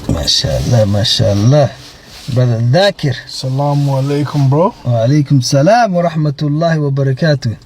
MashaAllah, MashaAllah. Brother Dhakir. Assalamu alaikum, bro. Wa alaikum salam wa rahmatullahi wa barakatuh.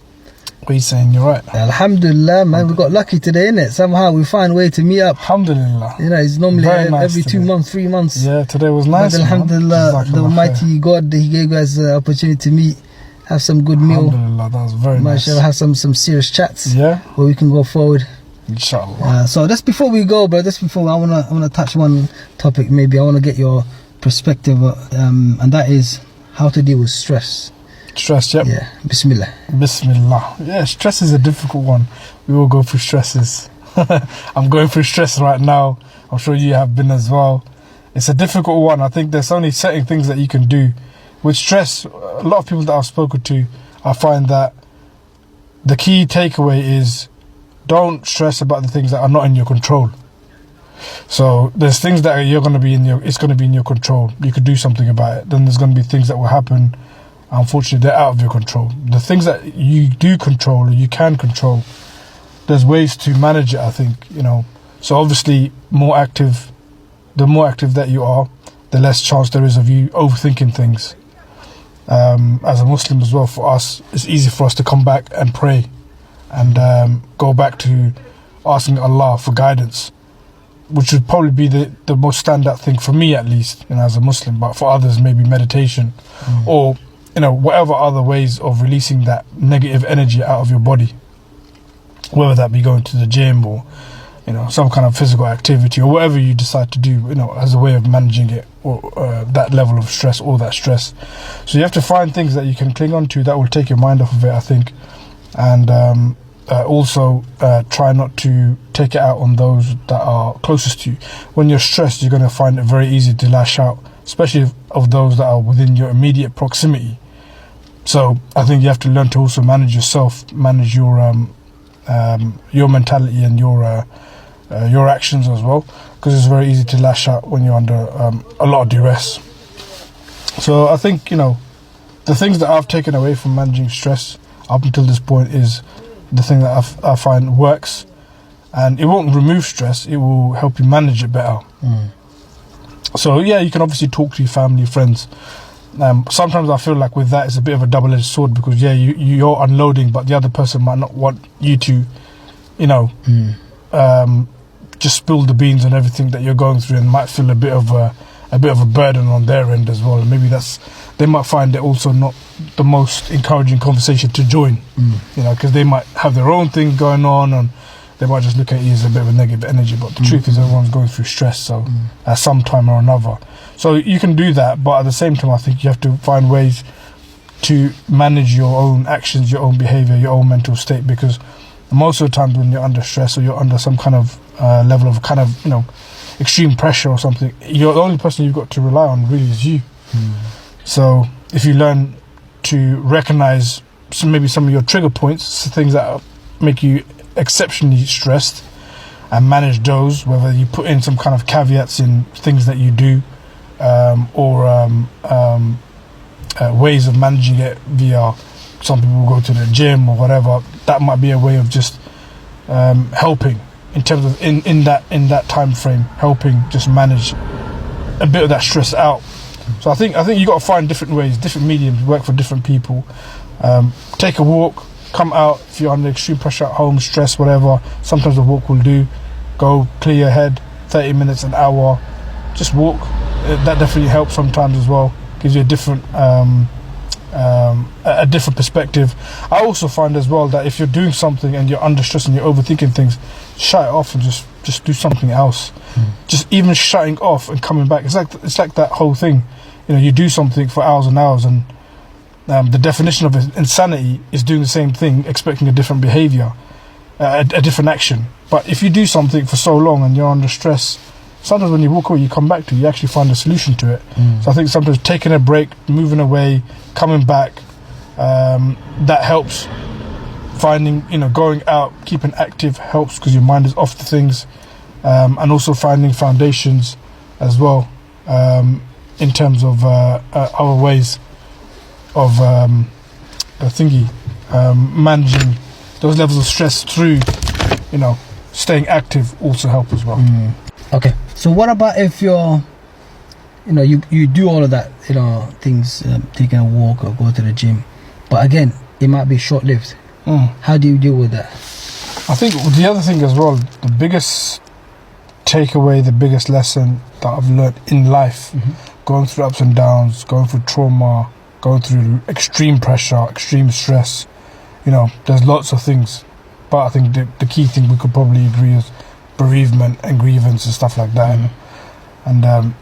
What are you saying? You're right. Alhamdulillah, man. We got lucky today, innit? Somehow we find a way to meet up. Alhamdulillah. You know, it's normally Nice every today. 2 months, 3 months. Yeah, today was nice. But alhamdulillah, the Almighty God, He gave us the opportunity to meet, have some good meal. Alhamdulillah, that was very Mashallah, nice. have some serious chats. Yeah. Where we can go forward. Inshallah. So just before we go, bro, I wanna touch one topic. Maybe I wanna get your perspective, and that is how to deal with stress. Stress, yep. Yeah. Bismillah. Bismillah. Yeah, stress is a difficult one. We all go through stresses. I'm going through stress right now. I'm sure you have been as well. It's a difficult one. I think there's only certain things that you can do. With stress, a lot of people that I've spoken to, I find that the key takeaway is don't stress about the things that are not in your control. So there's things that it's going to be in your control. You could do something about it. Then there's going to be things that will happen. Unfortunately, they're out of your control. The things that you do control, or you can control, there's ways to manage it, I think, you know. So obviously, the more active that you are, the less chance there is of you overthinking things. As a Muslim as well, for us, it's easy for us to come back and pray and go back to asking Allah for guidance, which would probably be the most standout thing for me, at least, you know, as a Muslim. But for others, maybe meditation or, you know, whatever other ways of releasing that negative energy out of your body, whether that be going to the gym or, you know, some kind of physical activity or whatever you decide to do, you know, as a way of managing it, or that level of stress or that stress. So you have to find things that you can cling on to that will take your mind off of it, I think, and also try not to take it out on those that are closest to you. When you're stressed, you're going to find it very easy to lash out, especially of those that are within your immediate proximity. So I think you have to learn to also manage yourself, manage your mentality and your actions as well, because it's very easy to lash out when you're under a lot of duress. So I think, you know, the things that I've taken away from managing stress up until this point is the thing that I find works, and it won't remove stress, it will help you manage it better. So yeah, you can obviously talk to your family, friends. Sometimes I feel like with that it's a bit of a double-edged sword, because yeah, you're unloading, but the other person might not want you to, you know, just spill the beans on everything that you're going through, and might feel a bit of a burden on their end as well. And maybe they might find it also not the most encouraging conversation to join, you know, because they might have their own thing going on, and they might just look at you as a bit of a negative energy. But the truth is, everyone's going through stress, so at some time or another. So you can do that, but at the same time, I think you have to find ways to manage your own actions, your own behavior, your own mental state, because most of the times when you're under stress or you're under some kind of level of kind of, you know, extreme pressure or something, you're the only person you've got to rely on really is you. So if you learn to recognize maybe some of your trigger points, things that make you exceptionally stressed, and manage those, whether you put in some kind of caveats in things that you do, or ways of managing it via, some people go to the gym or whatever, that might be a way of just helping in terms of in that time frame, helping just manage a bit of that stress out. So I think you got to find different ways, different mediums, work for different people. Take a walk, come out if you're under extreme pressure at home, stress, whatever. Sometimes a walk will do. Go clear your head, 30 minutes, an hour, just walk. That definitely helps sometimes as well. Gives you a different perspective. I also find as well that if you're doing something and you're under stress and you're overthinking things, shut it off and just do something else. Just even shutting off and coming back. It's like that whole thing. You know, you do something for hours and hours, and the definition of insanity is doing the same thing, expecting a different behavior, a different action. But if you do something for so long and you're under stress, sometimes when you walk away, you come back to it, you actually find a solution to it. So I think sometimes taking a break, moving away, coming back, that helps. Finding, you know, going out, keeping active helps, because your mind is off the things, and also finding foundations as well, in terms of other ways of managing those levels of stress through, you know, staying active also help as well. Okay, So what about if you're, you do all of that, things, taking a walk or go to the gym, but again, it might be short-lived. How do you deal with that? I think the other thing as well, the biggest takeaway, the biggest lesson that I've learned in life, going through ups and downs, going through trauma, going through extreme pressure, extreme stress, there's lots of things. But I think the key thing we could probably agree is bereavement and grievance and stuff like that. And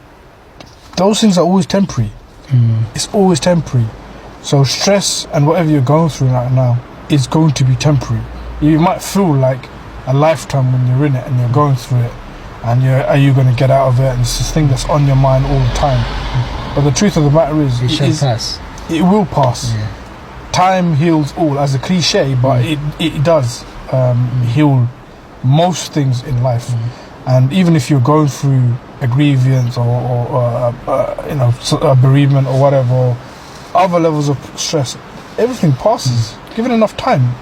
those things are always temporary. It's always temporary. So stress and whatever you're going through right now is going to be temporary. You might feel like a lifetime when you're in it and you're going through it, and are you going to get out of it? And it's this thing that's on your mind all the time. But the truth of the matter is, It shall pass. It will pass. Time heals all, as a cliche, but it does heal most things in life. And even if you're going through a grievance or a bereavement or whatever, or other levels of stress, everything passes. Given enough time,